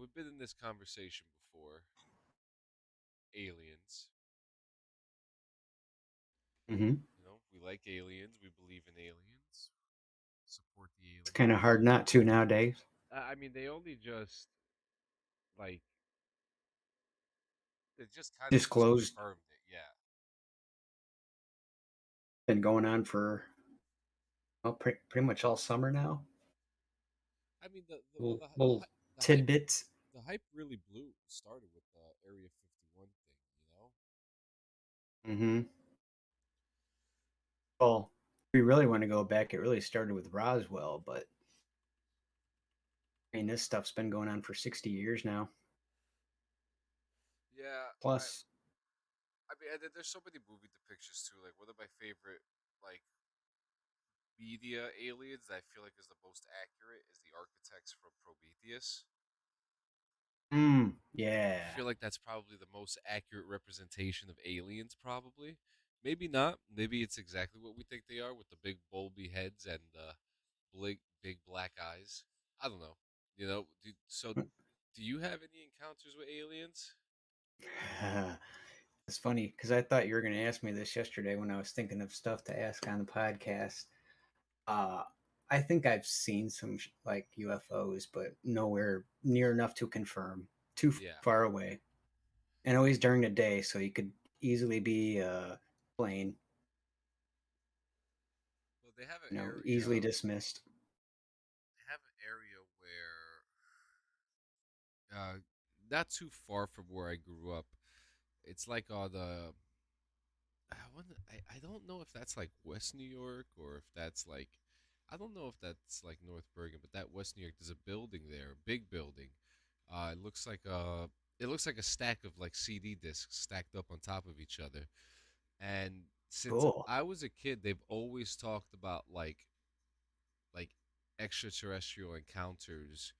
we've been in this conversation before. Aliens. Hmm. We like aliens. We believe in aliens. Support the It's kind of aliens. hard not to nowadays. I mean, they only just like they just Disclosed, confirmed it. Yeah. been going on for well, pretty much all summer now. I mean, well, Little, little the hype tidbits. the hype really blew started with the Area 51 thing. Hmm. Well, if we really want to go back, it really started with Roswell, but I mean, this stuff's been going on for 60 years now. Yeah. Plus, I mean, and there's so many movie depictions too. Like one of my favorite like media aliens that I feel like is the most accurate is the architects from Prometheus. I yeah, feel like that's probably the most accurate representation of aliens, probably. Maybe not. Maybe it's exactly what we think they are with the big bulby heads and big black eyes. I don't know. So do you have any encounters with aliens? it's funny because I thought you were going to ask me this yesterday when I was thinking of stuff to ask on the podcast. Uh, I think I've seen some like UFOs, but nowhere near enough to confirm. Too Yeah. far away, and always during the day, so you could easily be plane, Well, they have an easily area. dismissed. They have an area where, not too far from where I grew up. It's like on the I don't know if that's like West New York or if that's like I don't know if that's like North Bergen, but that West New York, there's a building there, a big building. It looks like a stack of like CD discs stacked up on top of each other. And since Cool. I was a kid, they've always talked about like extraterrestrial encounters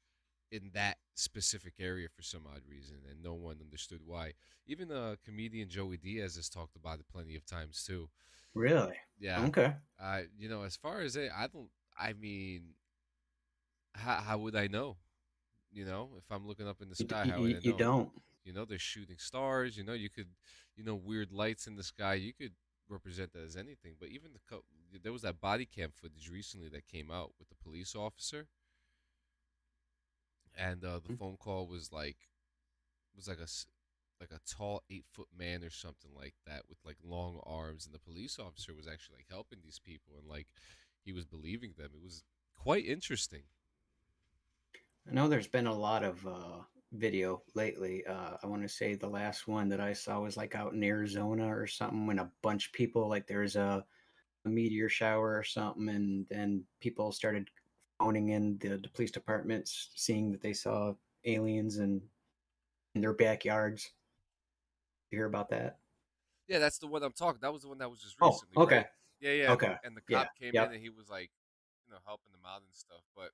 in that specific area for some odd reason, and no one understood why. Even comedian Joey Diaz has talked about it plenty of times too. Really? Yeah. Okay. As far as it, I don't. I mean, how would I know? If I'm looking up in the sky, how would I You know? don't. They're shooting stars. You could, weird lights in the sky. You could represent that as anything. But even there was that body cam footage recently that came out with the police officer, and the phone call was like a tall 8 foot man or something like that with like long arms, and the police officer was actually like helping these people and like he was believing them. It was quite interesting. I know there's been a lot of video lately. I want to say the last one that I saw was like out in Arizona or something when a bunch of people, like there's a meteor shower or something, and then people started phoning in the police departments seeing that they saw aliens in their backyards. You hear about that? Yeah, that's the one I'm talking. That was the one that was just Oh, recently, okay. right? Yeah, yeah. And the Okay. and the Yeah. cop came in Yep. and he was like, helping them out and stuff. But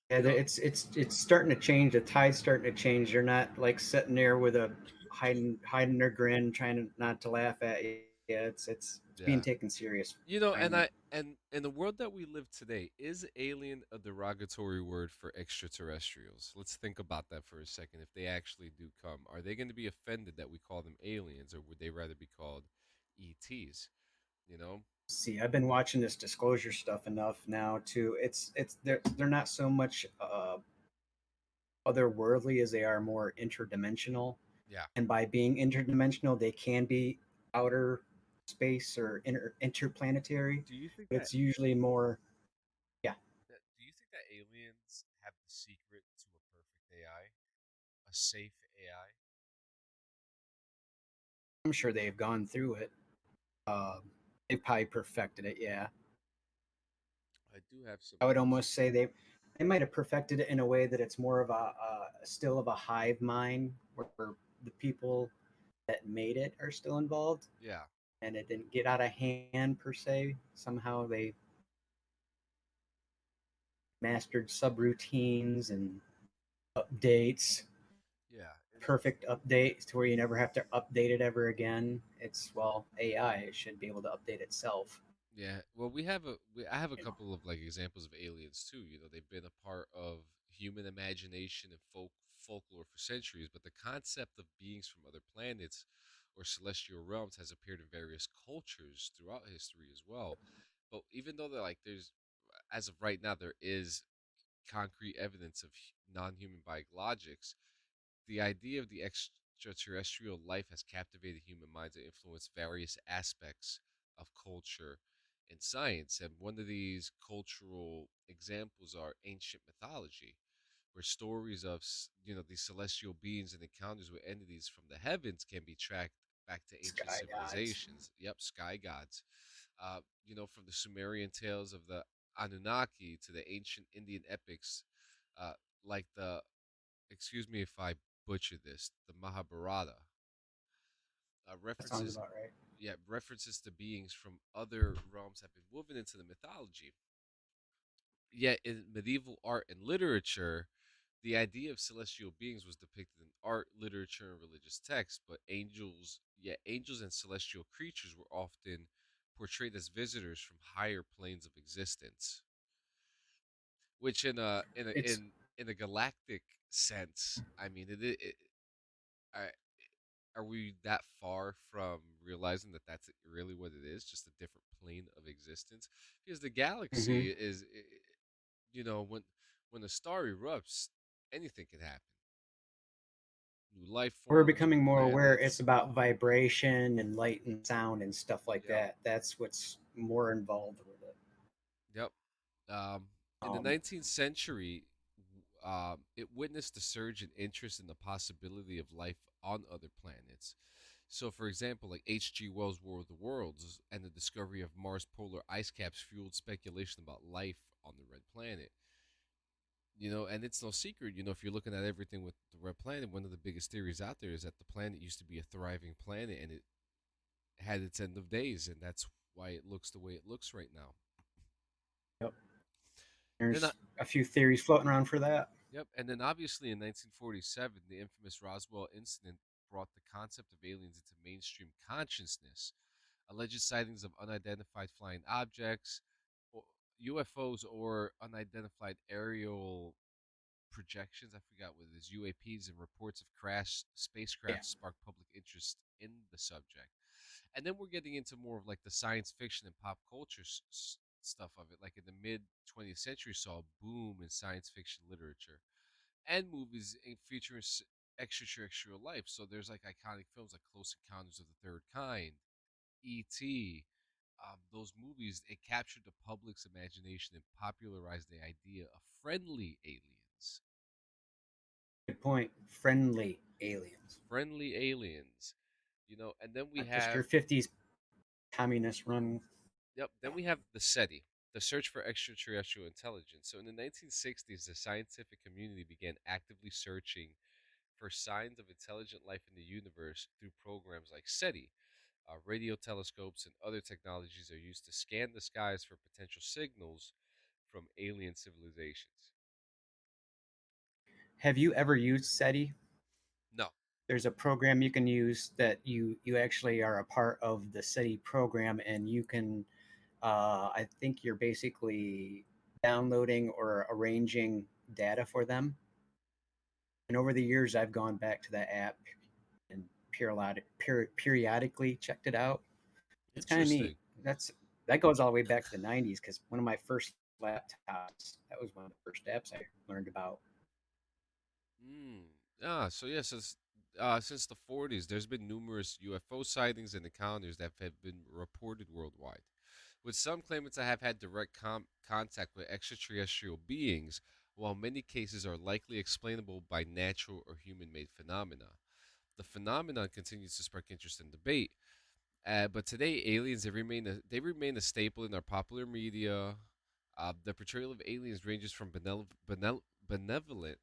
Yeah, you know, it's starting to change. The tide's starting to change. You're not like sitting there with a hiding their grin, trying to not to laugh at you. Yeah, it's being yeah. taken serious And finally. in the world that we live today, is alien a derogatory word for extraterrestrials? Let's think about that for a second. If they actually do come, are they going to be offended that we call them aliens, or would they rather be called ETs? You know? See, I've been watching this disclosure stuff enough now too. It's they're not so much otherworldly as they are more interdimensional. Yeah. And by being interdimensional, they can be outer space or interplanetary. Do you think But that it's usually more, yeah. do you think that aliens have the secret to a perfect AI, a safe AI? I'm sure they've gone through it. They probably perfected it. Yeah, I do have some I would news. almost say they might have perfected it in a way that it's more of a still of a hive mind where the people that made it are still involved Yeah. and it didn't get out of hand per se. Somehow they mastered subroutines and updates, Yeah. perfect updates to where you never have to update it ever again. It's well, AI it should be able to update itself. Yeah. Well, I have a You know, couple of like examples of aliens too. They've been a part of human imagination and folklore for centuries, but the concept of beings from other planets or celestial realms has appeared in various cultures throughout history as well. But even though they're like there's as of right now there is concrete evidence of non-human biologics, the idea of the extraterrestrial life has captivated human minds and influenced various aspects of culture and science. And one of these cultural examples are ancient mythology, where stories of these celestial beings and encounters with entities from the heavens can be tracked back to ancient Sky gods. civilizations. Yep, sky gods. From the Sumerian tales of the Anunnaki to the ancient Indian epics, uh, like the excuse me if I butcher this, the Mahabharata. That sounds References, about right. yeah, references to beings from other realms have been woven into the mythology. Yet in medieval art and literature, the idea of celestial beings was depicted in art, literature, and religious texts, but angels and celestial creatures were often portrayed as visitors from higher planes of existence. Which It's in a galactic sense, I mean, I, are we that far from realizing that that's really what it is, just a different plane of existence? Because the mhm. galaxy is, when a star erupts, anything can happen. New life We're forms, new becoming more aware. It's planets. about vibration and light and sound and stuff like Yep, that. That's what's more involved with it. yep. In the Um, 19th century, it witnessed a surge in interest in the possibility of life on other planets. So, for example, like H.G. Wells' War of the Worlds and the discovery of Mars polar ice caps fueled speculation about life on the red planet. And it's no secret, if you're looking at everything with the red planet, one of the biggest theories out there is that the planet used to be a thriving planet and it had its end of days, and that's why it looks the way it looks right now. yep. Then, There's a few theories floating around for that. yep, and then obviously in 1947, the infamous Roswell incident brought the concept of aliens into mainstream consciousness. Alleged sightings of unidentified flying objects, UFOs, or unidentified aerial projections. I forgot what it is, UAPs, and reports of crashed Yeah. spacecraft sparked public interest in the subject. And then we're getting into more of like the science fiction and pop culture stuff of it. Like in the mid 20th century, saw a boom in science fiction literature and movies featuring extraterrestrial life. So there's like iconic films like Close Encounters of the Third Kind, E.T. Those movies, it captured the public's imagination and popularized the idea of friendly aliens. Good point. Friendly aliens, Friendly aliens, and then we not just your have, 50s communist run. yep, then we have the SETI, the search for extraterrestrial intelligence. So in the 1960s, the scientific community began actively searching for signs of intelligent life in the universe through programs like SETI. Radio telescopes and other technologies are used to scan the skies for potential signals from alien civilizations. Have you ever used SETI? No. There's a program you can use that you actually are a part of the SETI program, and you can. I think you're basically downloading or arranging data for them. And over the years, I've gone back to that app and periodically checked it out. It's kind of neat. Interesting. That goes all the way back to the '90s because one of my first laptops, that was one of the first apps I learned about. Mm. So yeah, since the 40s, there's been numerous UFO sightings and encounters that have been reported worldwide, with some claiming to have had direct contact with extraterrestrial beings, while many cases are likely explainable by natural or human-made phenomena. The phenomenon continues to spark interest and debate, but today, aliens they remain a staple in our popular media. The portrayal of aliens ranges from benevolent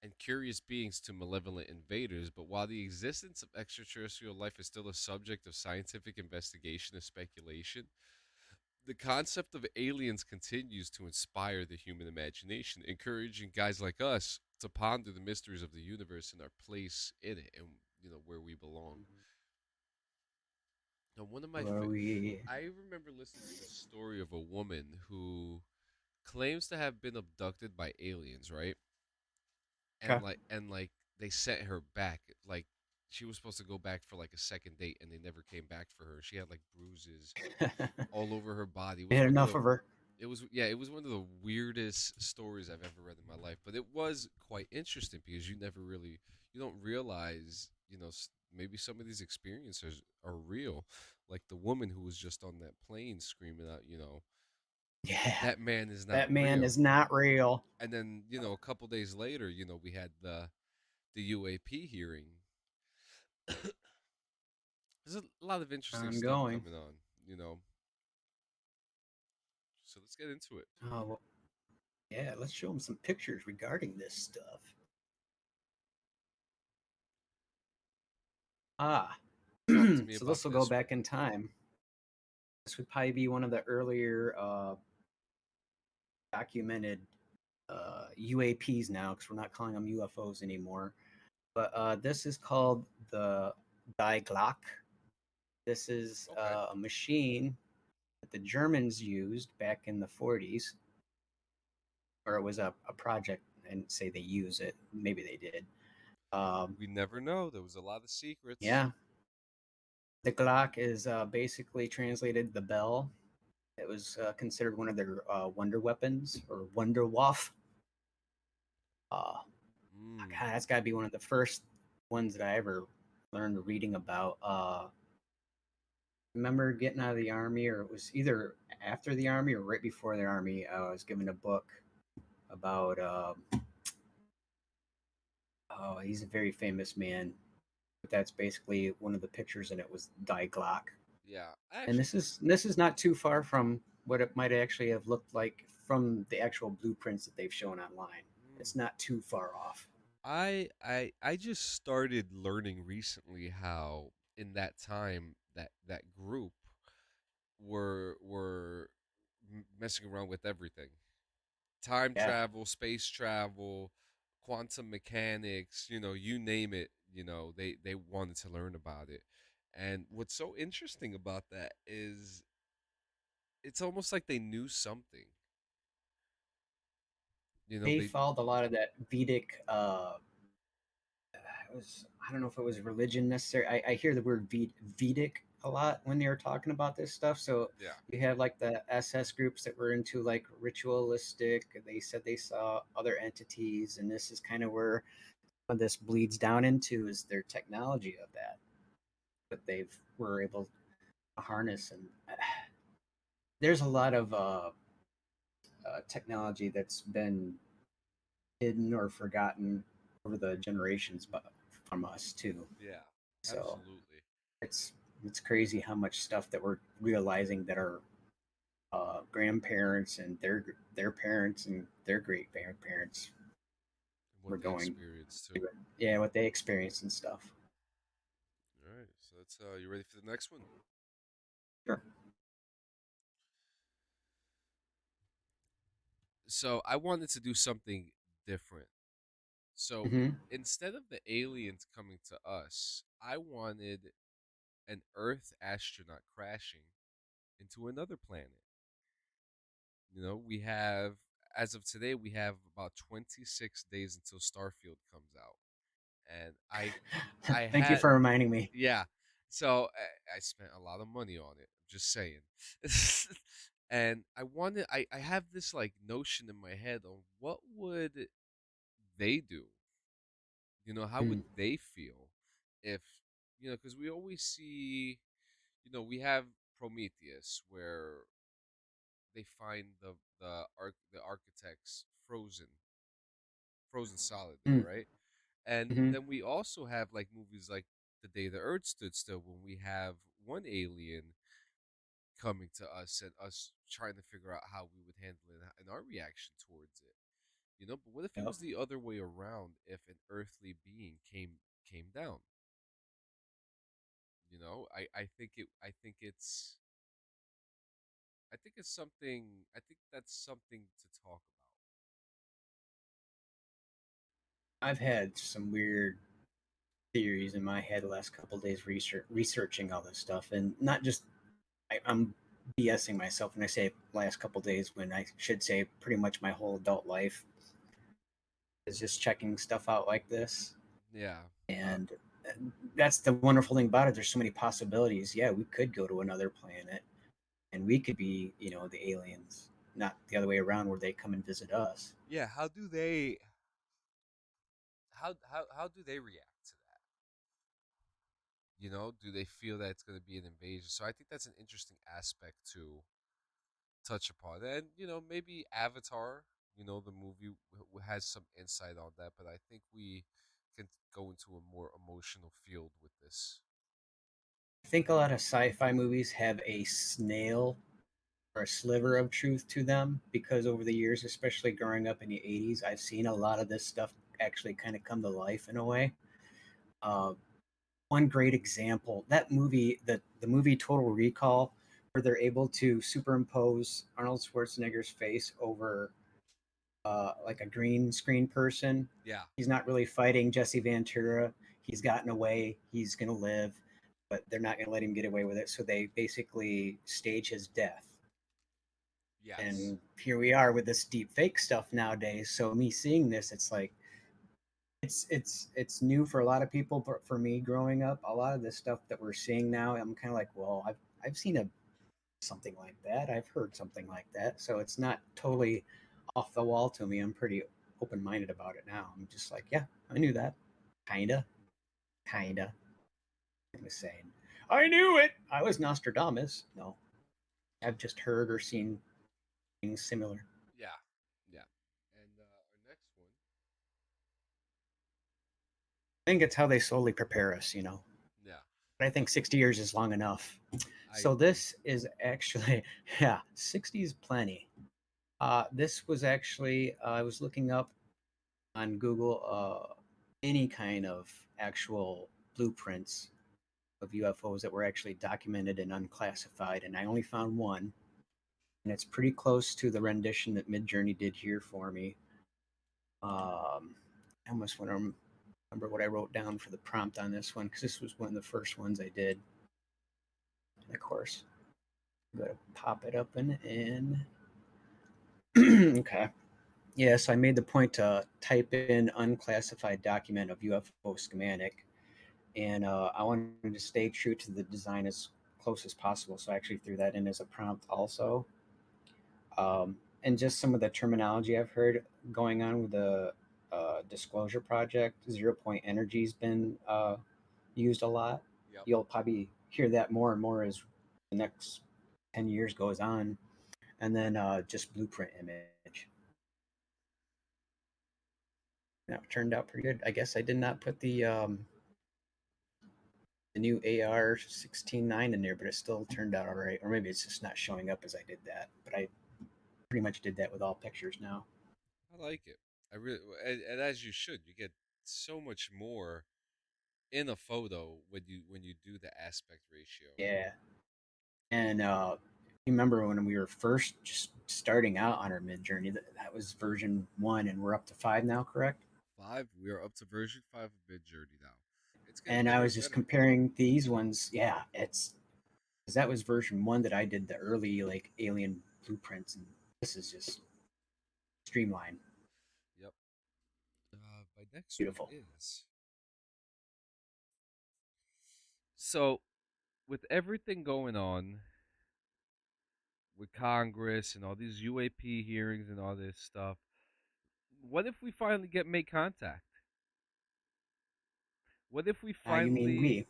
and curious beings to malevolent invaders. But while the existence of extraterrestrial life is still a subject of scientific investigation and speculation, the concept of aliens continues to inspire the human imagination, encouraging guys like us to ponder the mysteries of the universe and our place in it, and where we belong. Now, Where we I remember listening to the story of a woman who claims to have been abducted by aliens, right? Okay. and they sent her back. Like she was supposed to go back for like a second date, and they never came back for her. She had like bruises all over her body. It was Had one of enough the of her. it was yeah, it was one of the weirdest stories I've ever read in my life. But it was quite interesting because you don't realize, maybe some of these experiences are real. Like the woman who was just on that plane screaming out, Yeah, that man is not that man real. is not real. And then, a couple days later, we had the UAP hearing. There's a lot of interesting stuff Ongoing. coming on, you know. So let's get into it. Oh, well, yeah, let's show them some pictures regarding this stuff. Ah, Talk to me so about this will go this one. back in time. This would probably be one of the earlier documented UAPs now, because we're not calling them UFOs anymore. But this is called the Die Glock. This is Okay. a machine that the Germans used back in the 40s, or it was a project, and say they use it. Maybe they did. Um, We never know. There was a lot of secrets. yeah, the Glock is basically translated the bell. It was considered one of their wonder weapons or Wunderwaffe. Uh, Mm. God, that's got to be one of the first ones that I ever learned reading about. Remember getting out of the army, or it was either after the army or right before the army. I was given a book about. Oh, he's a very famous man, but that's basically one of the pictures, and it was Die Glock. Yeah. And Actually, this is not too far from what it might actually have looked like from the actual blueprints that they've shown online. It's mm, not too far off. I just started learning recently how in that time that group were messing around with everything. Time Yeah. travel, space travel, quantum mechanics, you name it, they wanted to learn about it. And what's so interesting about that is it's almost like they knew something. They They followed a lot of that Vedic it was, I don't know if it was religion necessary. I hear the word Vedic a lot when they were talking about this stuff. So yeah, you have like the SS groups that were into like ritualistic. They said they saw other entities, and this is kind of where this bleeds down into is their technology of that they've were able to harness. And there's a lot of technology that's been hidden or forgotten over the generations, but from us too. yeah, So absolutely. it's it's crazy how much stuff that we're realizing that our grandparents and their parents and their great grandparents And what were they going experienced too. through it. Yeah, what they experienced and stuff. All right, so that's you ready for the next one? Sure. So I wanted to do something different. So Hmm. instead of the aliens coming to us, I wanted an Earth astronaut crashing into another planet. We have, as of today, we have about 26 days until Starfield comes out. And I Thank you had, for reminding me. yeah. So I spent a lot of money on it. Just saying. And I have this like notion in my head on what would they do? How would Mm. they feel if, because we always see, we have Prometheus where they find the architects frozen solid there, Mm. right? And Hmm. then we also have like movies like The Day the Earth Stood Still, when we have one alien coming to us and us trying to figure out how we would handle it and our reaction towards it. But what if it Yep. was the other way around? If an earthly being came down, I think it's something. I think that's something to talk I've had some weird theories in my head the last couple of days researching all this stuff, and not just I'm BSing myself when I say last couple of days when I should say pretty much my whole adult life. is just checking stuff out like this. Yeah. Uh, And that's the wonderful thing about it. There's so many possibilities. Yeah, we could go to another planet and we could be, the aliens, not the other way around where they come and visit us. yeah. How do they react to that? Do they feel that it's going to be an invasion? So I think that's an interesting aspect to touch upon. And, maybe Avatar, the movie has some insight on that, but I think we can go into a more emotional field with this. I think a lot of sci-fi movies have a snail or a sliver of truth to them because over the years, especially growing up in the 80s, I've seen a lot of this stuff actually kind of come to life in a way. Uh, One great example, that movie, the movie Total Recall, where they're able to superimpose Arnold Schwarzenegger's face over like a green screen person. Yeah. He's not really fighting Jesse Ventura. He's gotten away. He's going to live, but they're not going to let him get away with it. So they basically stage his death. Yes. And here we are with this deep fake stuff nowadays. So me seeing this, it's like it's new for a lot of people, but for me growing up, a lot of this stuff that we're seeing now, I'm kind of like, well, I've seen a something like that. I've heard something like that. So it's not totally off the wall to me. I'm pretty open minded about it now. I'm just like, yeah, I knew that. Kinda, kinda. I was saying, I knew it. I was Nostradamus. No, I've just heard or seen things similar. Yeah. Yeah. And our next one. I think it's how they slowly prepare us. Yeah. But I think Well, 60 years is long enough. I So agree. this is actually, yeah, 60 is plenty. This was actually, I was looking up on Google any kind of actual blueprints of UFOs that were actually documented and unclassified, and I only found one, and it's pretty close to the rendition that Midjourney did here for me. I almost want to remember what I wrote down for the prompt on this one because this was one of the first ones I did. And of course, I'm going to pop it up in. Okay. Yeah, so I made the point to type in unclassified document of UFO schematic, and I wanted to stay true to the design as close as possible. So I actually threw that in as a prompt also. And just some of the terminology I've heard going on with the disclosure project, 0 point energy's been used a lot. Yep. You'll probably hear that more and more as the next 10 years goes on. And then just blueprint image. That turned out pretty good. I guess I did not put the new AR 16.9 in there, but it still turned out all right. Or maybe it's just not showing up as I did that. But I pretty much did that with all pictures now. I like it. I really, and as you should, you get so much more in a photo when you do the aspect ratio. Yeah. And you remember when we were first just starting out on our mid journey, that was version one, and we're up to five now, correct? Five. We are up to version 5 of Mid Journey now. It's getting And I better was and just better. comparing these ones. Yeah, it's because that was version one that I did the early like alien blueprints, and this is just streamlined, Yep. My next one beautiful. is so with everything going on with Congress and all these UAP hearings and all this stuff. What if we finally get make contact? What if we You mean finally we? You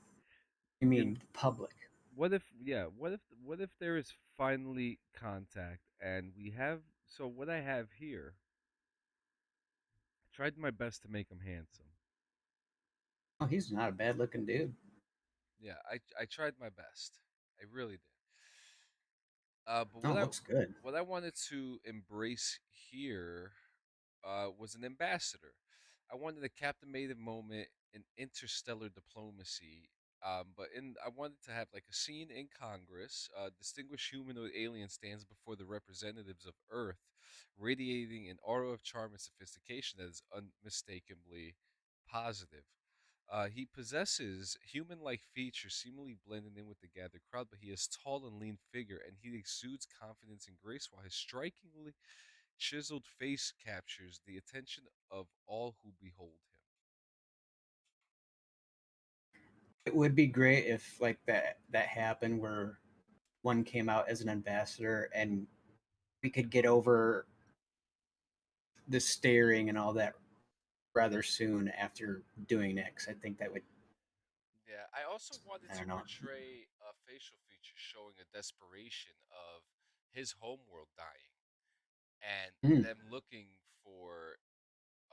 you mean the public? what if yeah, what if there is finally contact and we have so what I have here, I tried my best to make him handsome. Oh, he's not a bad looking dude. Yeah, I tried my best. I really did. But Oh, looks good. what I wanted to embrace here was an ambassador. I wanted a captivating moment in interstellar diplomacy. But I wanted to have like a scene in Congress. A distinguished humanoid alien stands before the representatives of Earth, radiating an aura of charm and sophistication that is unmistakably positive. He possesses human-like features, seemingly blending in with the gathered crowd, but he is tall and lean figure, and he exudes confidence and grace, while his strikingly chiseled face captures the attention of all who behold him. It would be great if like that happened where one came out as an ambassador and we could get over the staring and all that rather soon after doing that. 'Cause I think that would, Yeah, I also wanted I to don't know. portray a facial feature showing a desperation of his homeworld dying and Mm, them looking for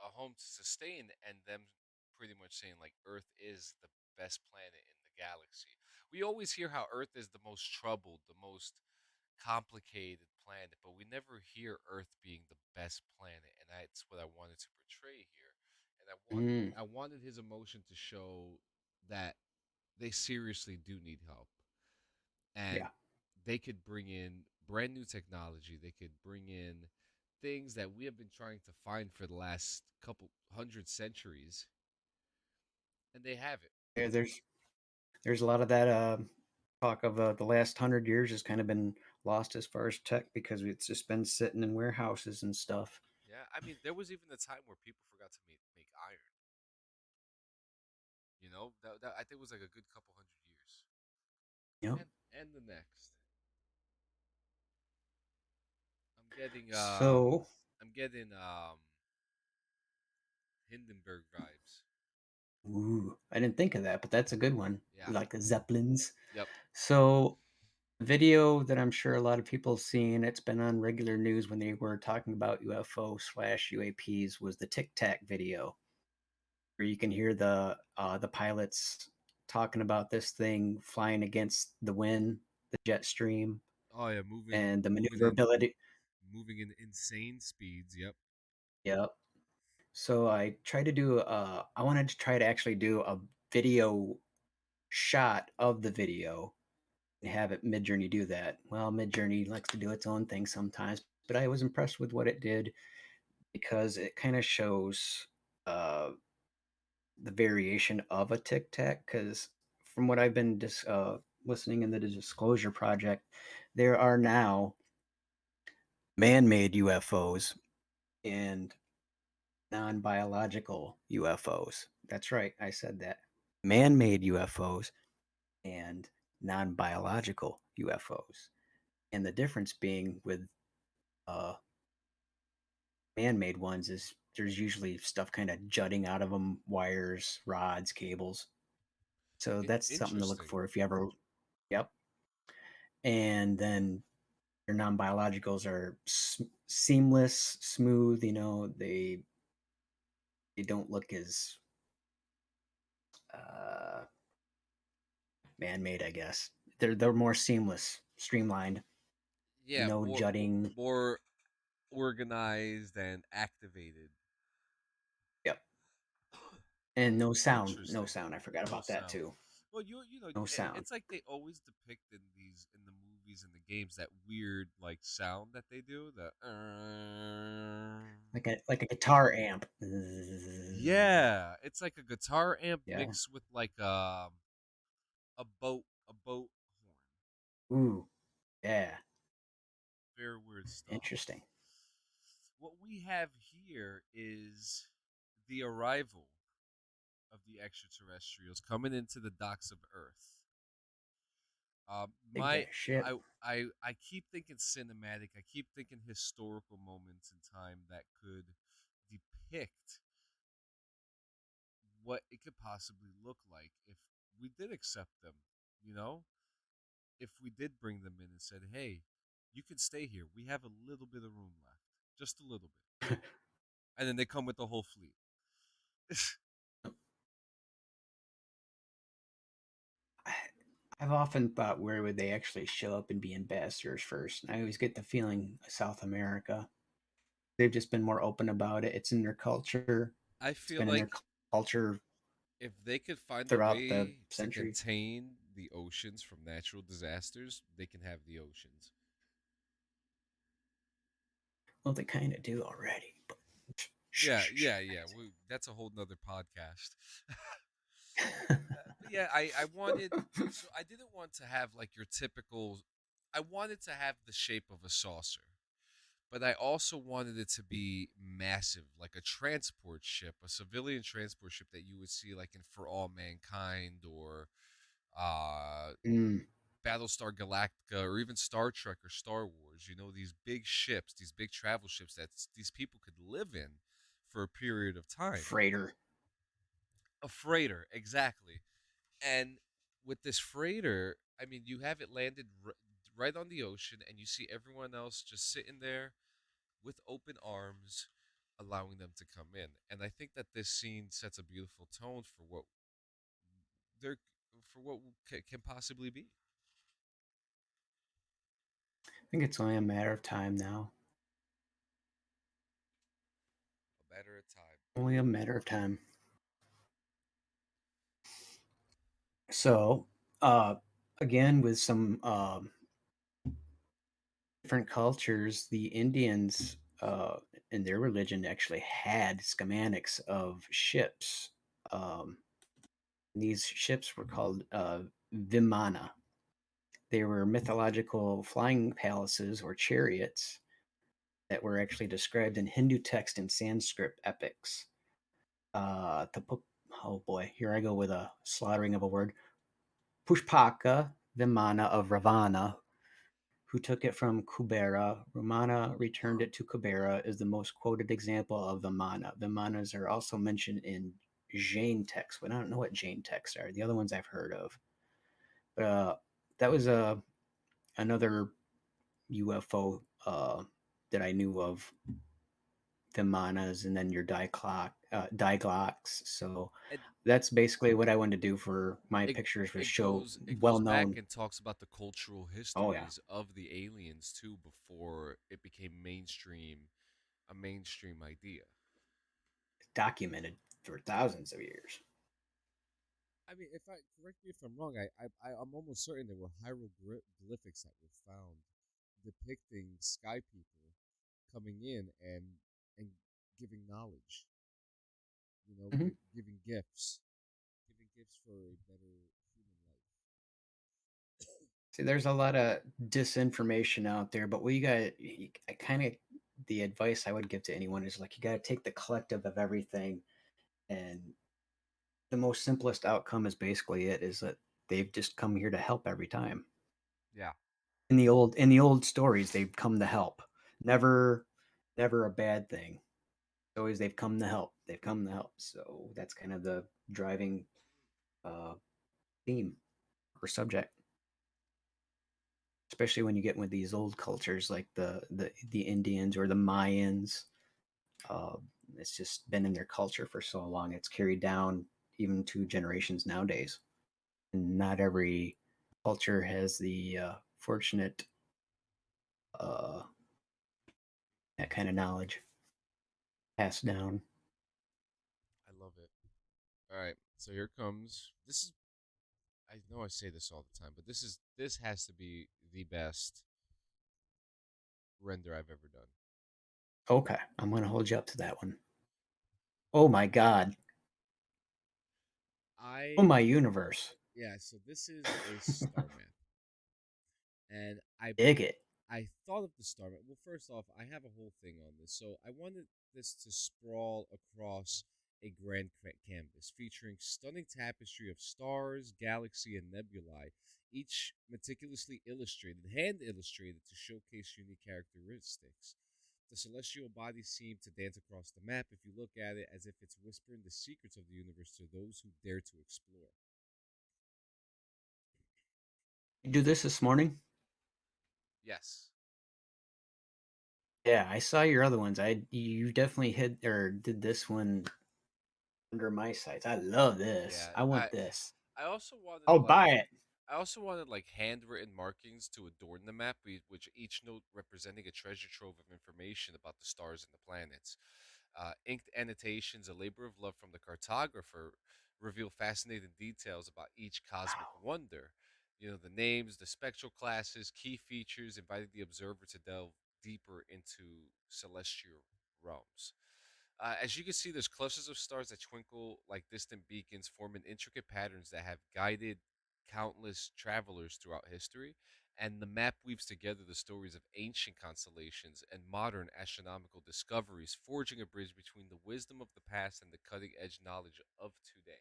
a home to sustain, and them pretty much saying like Earth is the best planet in the galaxy. We always hear how Earth is the most troubled, the most complicated planet, but we never hear Earth being the best planet, and that's what I wanted to portray here. And mm, I wanted his emotion to show that they seriously do need help, and yeah. they could bring in brand new technology. They could bring in things that we have been trying to find for the last couple hundred centuries, and they have it. Yeah, there's a lot of that talk of the last 100 years has kind of been lost as far as tech because it's just been sitting in warehouses and stuff. Yeah, I mean, there was even a time where people forgot to make iron. That I think was like a good couple hundred years. Yep. And the next, I'm getting So, I'm getting Hindenburg vibes. ooh, I didn't think of that, but that's a good one. Yeah. Like the Zeppelins. Yep. So, video that I'm sure a lot of people have seen, it's been on regular news when they were talking about UFO slash UAPs, was the Tic Tac video, where you can hear the pilots talking about this thing flying against the wind, the jet stream, Oh yeah, and the moving in maneuverability. moving in insane speeds. Yep. Yep. So I wanted to try to actually do a video shot of the video and have it Midjourney do that. Well, Midjourney likes to do its own thing sometimes, but I was impressed with what it did because it kind of shows uh, the variation of a tic tac. Because from what I've been listening in the Disclosure Project, there are now man-made UFOs and non-biological UFOs. That's right, I said that. Man-made UFOs and non-biological UFOs. And the difference being with uh, man-made ones is there's usually stuff kind of jutting out of them, wires, rods, cables. So that's something to look Interesting. for if you ever. Yep. And then your non-biologicals are seamless, smooth. They don't look as uh, man-made, I guess. They're more seamless, streamlined, Yeah, no jutting. more organized and activated. Yep. And no sound. No Interesting. sound. I forgot No about that sound. too. Well, No sound. it's like they always depict in the movies and the games that weird like sound that they do. Like a guitar amp. Yeah, it's like a guitar amp Yeah. mixed with like a boat horn. Ooh. Yeah. Very weird stuff. Interesting. What we have here is the arrival of the extraterrestrials coming into the docks of Earth. Big My gas ship. I keep thinking cinematic. I keep thinking historical moments in time that could depict what it could possibly look like if we did accept them. You know, if we did bring them in and said, "Hey, you can stay here. We have a little bit of room left, just a little bit," and then they come with the whole fleet. I've often thought where would they actually show up and be ambassadors first? And I always get the feeling South America. They've just been more open about it. It's in their culture. I It's feel been in their like culture if they could find a throughout the way to centuries. contain the oceans from natural disasters, they can have the oceans. Well, they kind of do already. But shh, Yeah, shh, shh, yeah, I yeah. didn't say That's a whole nother podcast. that. But yeah, I wanted, so I didn't want to have like your typical, I wanted to have the shape of a saucer, but I also wanted it to be massive, like a transport ship, a civilian transport ship that you would see like in For All Mankind or uh, Mm, Battlestar Galactica or even Star Trek or Star Wars. You know, these big ships, these big travel ships that these people could live in for a period of time. freighter. A freighter, exactly. And with this freighter, I mean, you have it landed right on the ocean, and you see everyone else just sitting there with open arms, allowing them to come in. And I think that this scene sets a beautiful tone for what there for what can possibly be. I think it's only a matter of time now. A matter of time. Only a matter of time. So, uh, again, with some different cultures, the Indians in their religion actually had schematics of ships. Um, these ships were called Vimana. They were mythological flying palaces or chariots that were actually described in Hindu text and Sanskrit epics. The oh boy, here I go with a slaughtering of a word. Pushpaka Vimana of Ravana, who took it from Kubera. Ramana returned it to Kubera, is the most quoted example of Vimana. Vimanas are also mentioned in Jain texts, but I don't know what Jain texts are. The other ones I've heard of. But that was another UFO that I knew of, Vimanas, and then your Diglocks. So And that's basically what I wanted to do for my it pictures was it show goes it well goes back known. and talks about the cultural Oh yeah, histories of the aliens too before it became a mainstream idea. documented for thousands of years. I mean, if I correct me if I'm wrong, I'm almost certain there were hieroglyphics that were found depicting sky people coming in and giving knowledge, Mm-hmm. giving gifts for a better human life. See, there's a lot of disinformation out there, but we got I kind of the advice I would give to anyone is like you got to take the collective of everything, and the most simplest outcome is basically it is that they've just come here to help every time. Yeah, In the old stories, they've come to help. Never, never a bad thing. Always they've come to help. They've come to help. So that's kind of the driving uh, theme or subject, especially when you get with these old cultures like the Indians or the Mayans. Uh, it's just been in their culture for so long. It's carried down even to generations nowadays. And not every culture has the fortunate uh, that kind of knowledge passed down. I love it. All right, so here comes this is I know I say this all the time, but this has to be the best render I've ever done. Okay, I'm going to hold you up to that one. Oh my God. Oh I my universe. Yeah, so this is a Starman, and Dig it. I thought of the Starman. Well, first off, I have a whole thing on this. So I wanted this to sprawl across a grand canvas featuring stunning tapestry of stars, galaxy, and nebulae, each meticulously illustrated, hand illustrated to showcase unique characteristics. The celestial bodies seem to dance across the map if you look at it as if it's whispering the secrets of the universe to those who dare to explore. You do this morning? Yes. Yeah, I saw your other ones. I you definitely hit or did this one under my sights. I love this. Yeah. I want this. I also wanted I'll like buy it. handwritten markings to adorn the map, which each note representing a treasure trove of information about the stars and the planets. Inked annotations, a labor of love from the cartographer, reveal fascinating details about each cosmic Wow. wonder. You know, the names, the spectral classes, key features, inviting the observer to delve deeper into celestial realms. As you can see, there's clusters of stars that twinkle like distant beacons, forming intricate patterns that have guided countless travelers throughout history. And the map weaves together the stories of ancient constellations and modern astronomical discoveries, forging a bridge between the wisdom of the past and the cutting edge knowledge of today.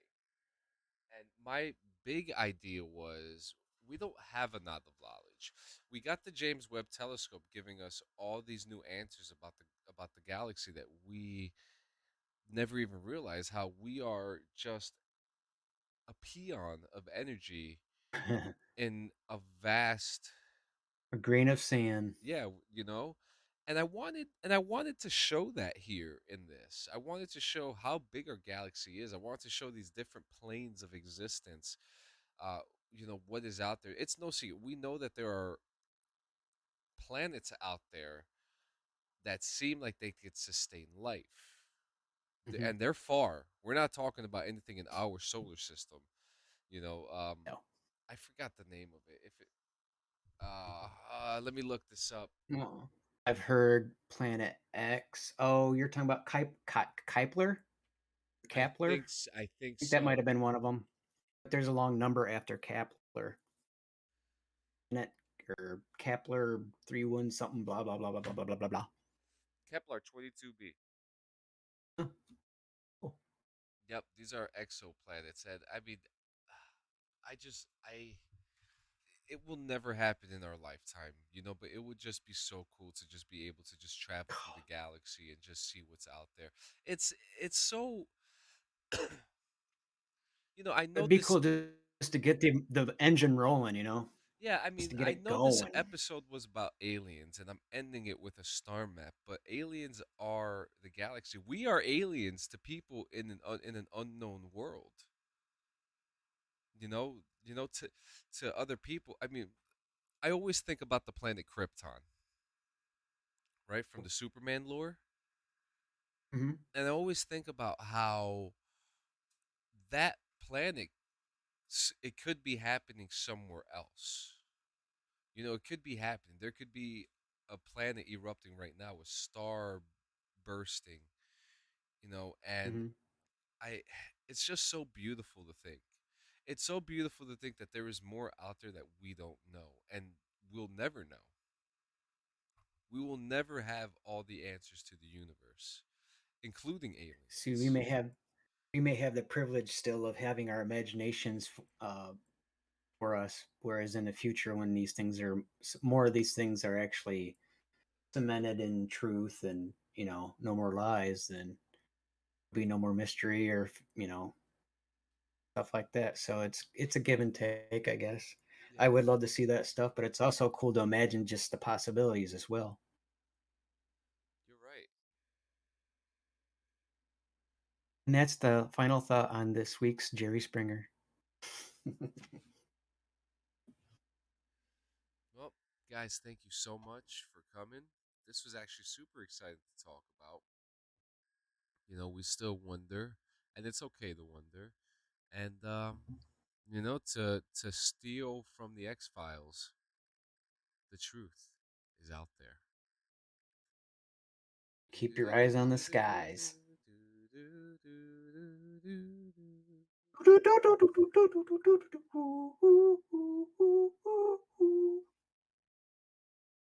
And my big idea was we don't have enough of knowledge. We got the James Webb telescope giving us all these new answers about the galaxy that we never even realized how we are just a peon of energy A in a vast, grain of sand. yeah, you know. And I wanted to show that here in this. I wanted to show how big our galaxy is. I wanted to show these different planes of existence. uh what is out there. It's no secret, we know that there are planets out there that seem like they could sustain life. Hmm. And they're far. We're not talking about anything in our solar system. You know, No. I forgot the name of it. If it, let me look this up. Oh. I've heard Planet X. Oh, you're talking about Kepler? Kepler? I think I think that might so. have been one of them. But there's a long number after Kepler. Net or Kepler 31 something blah blah blah blah blah blah blah blah blah. Kepler 22b. Huh. Oh. Yep, these are exoplanets, and I mean, I just I it will never happen in our lifetime, but it would just be so cool to just be able to just travel through the galaxy and just see what's out there. It's so I know It'd be this. cool just to get the engine rolling, Yeah, I just mean, to get I it know this going. episode was about aliens, and I'm ending it with a star map. But aliens are the galaxy. We are aliens to people in an unknown world. To other people. I mean, I always think about the planet Krypton, right, from the Superman lore, Hmm. and I always think about how that planet it could be happening somewhere else. It could be happening. There could be a planet erupting right now, a star bursting, and Hmm. I it's just so beautiful to think. It's so beautiful to think that there is more out there that we don't know and we'll never know. We will never have all the answers to the universe, including See, aliens. we may have the privilege still of having our imaginations for us, whereas in the future, when these things are more of these things are actually cemented in truth, and no more lies, then be no more mystery or stuff like that. So it's a give and take, I guess. I Yeah, would love to see that stuff, but it's also cool to imagine just the possibilities as well. you're right. And that's the final thought on this week's Jerry Springer. Well, guys, thank you so much for coming. This was actually super exciting to talk about. We still wonder, and it's okay to wonder. And to steal from the X Files, the truth is out there. Keep your eyes on the skies.